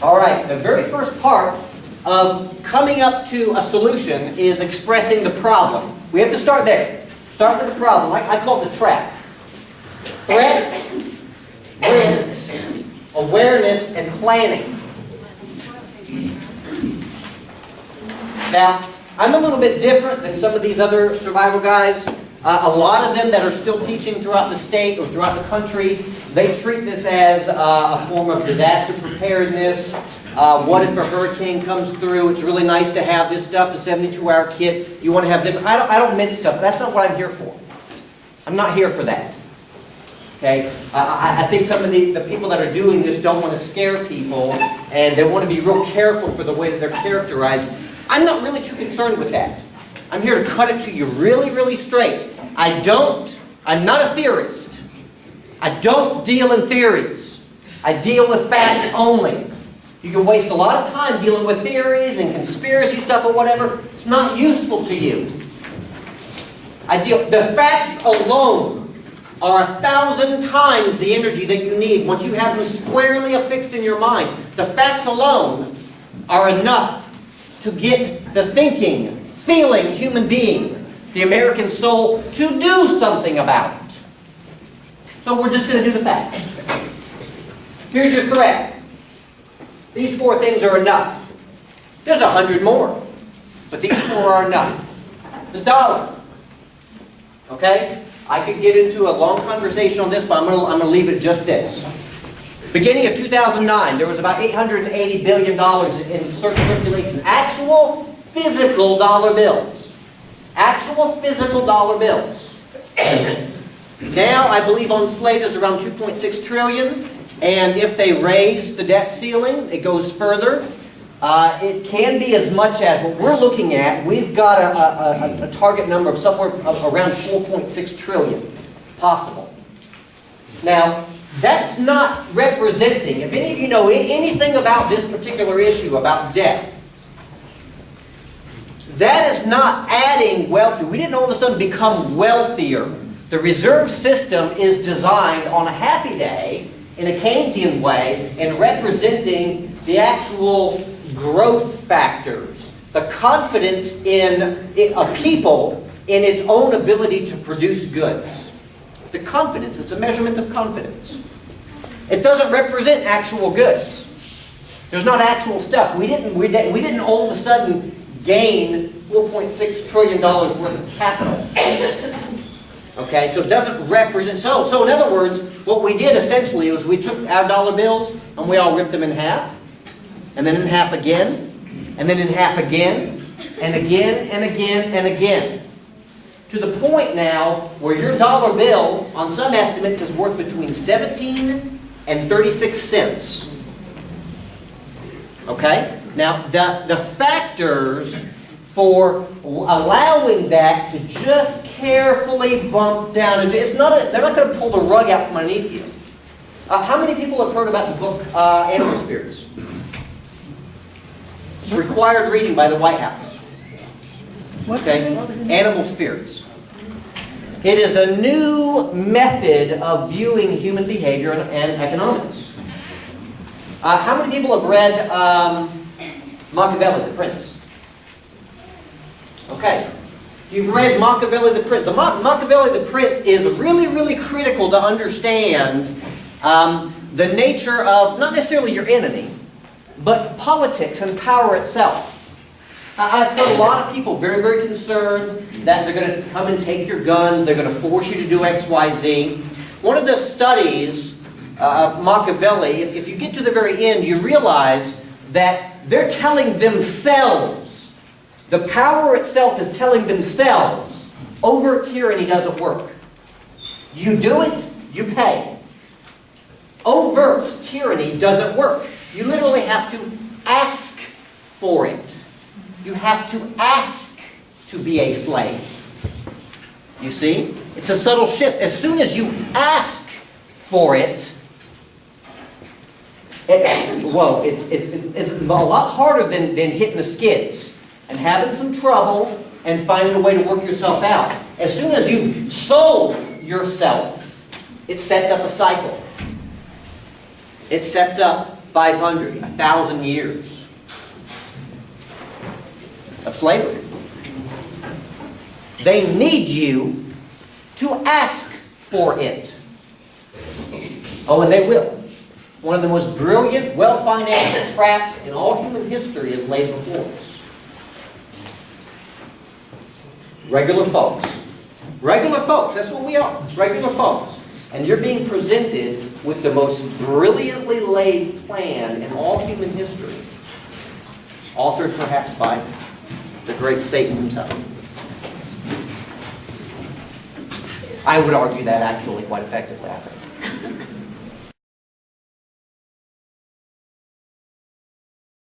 All right, the very first part of coming up to a solution is expressing the problem. We have to start there. Start with the problem. I call it the trap. Threats, risks, awareness, and planning. Now, I'm a little bit different than some of these other survival guys. A lot of them that are still teaching throughout the state or throughout the country, they treat this as a form of disaster preparedness. What if a hurricane comes through? It's really nice to have this stuff, the 72-hour kit. You want to have this. I don't mince stuff. That's not what I'm here for. I'm not here for that. Okay? I think some of the people that are doing this don't want to scare people, and they want to be real careful for the way that they're characterized. I'm not really too concerned with that. I'm here to cut it to you really, really straight. I'm not a theorist. I don't deal in theories. I deal with facts only. You can waste a lot of time dealing with theories and conspiracy stuff or whatever. It's not useful to you. The facts alone are 1,000 times the energy that you need once you have them squarely affixed in your mind. The facts alone are enough to get the thinking, feeling human being, the American soul, to do something about it. So we're just going to do the facts. Here's your threat. These 4 things are enough. There's 100 more, but these 4 are enough. The dollar. Okay? I could get into a long conversation on this, but I'm going to leave it just this. Beginning of 2009, there was about $880 billion in circulation. Actual physical dollar bills. Actual physical dollar bills. Now, I believe on slate is around 2.6 trillion. And if they raise the debt ceiling, it goes further. It can be as much as what we're looking at. We've got a target number of somewhere around 4.6 trillion possible. Now, that's not representing, if any of you know anything about this particular issue, about debt, that is not adding wealth. We didn't all of a sudden become wealthier. The reserve system is designed on a happy day, in a Keynesian way, in representing the actual growth factors, the confidence in a people in its own ability to produce goods. The confidence, it's a measurement of confidence. It doesn't represent actual goods. There's not actual stuff. We didn't all of a sudden gain $4.6 trillion worth of capital. Okay, so it doesn't represent, so in other words, what we did essentially was we took our dollar bills and we all ripped them in half, and then in half again, and then in half again, and again, and again, and again. To the point now where your dollar bill, on some estimates, is worth between 17 and 36 cents. Okay? Now, the factors for allowing that to just carefully bump down, they're not going to pull the rug out from underneath you. How many people have heard about the book Animal Spirits? It's required reading by the White House. Okay? Animal Spirits. It is a new method of viewing human behavior and economics. How many people have read Machiavelli, the Prince? Okay. You've read Machiavelli the Prince. Machiavelli the Prince is really, really critical to understand the nature of, not necessarily your enemy, but politics and power itself. I've heard a lot of people very, very concerned that they're going to come and take your guns, they're going to force you to do X, Y, Z. One of the studies of Machiavelli, if you get to the very end, you realize that they're telling themselves, the power itself is telling themselves, overt tyranny doesn't work. You do it, you pay. Overt tyranny doesn't work. You literally have to ask for it. You have to ask to be a slave. You see? It's a subtle shift. As soon as you ask for it, it's a lot harder than hitting the skids and having some trouble and finding a way to work yourself out. As soon as you've sold yourself, it sets up a cycle. It sets up 500, 1,000 years of slavery. They need you to ask for it. Oh, and they will. One of the most brilliant, well-financed traps in all human history is laid before us. Regular folks. Regular folks, that's what we are. Regular folks. And you're being presented with the most brilliantly laid plan in all human history. Authored perhaps by the great Satan himself. I would argue that actually quite effectively, I think.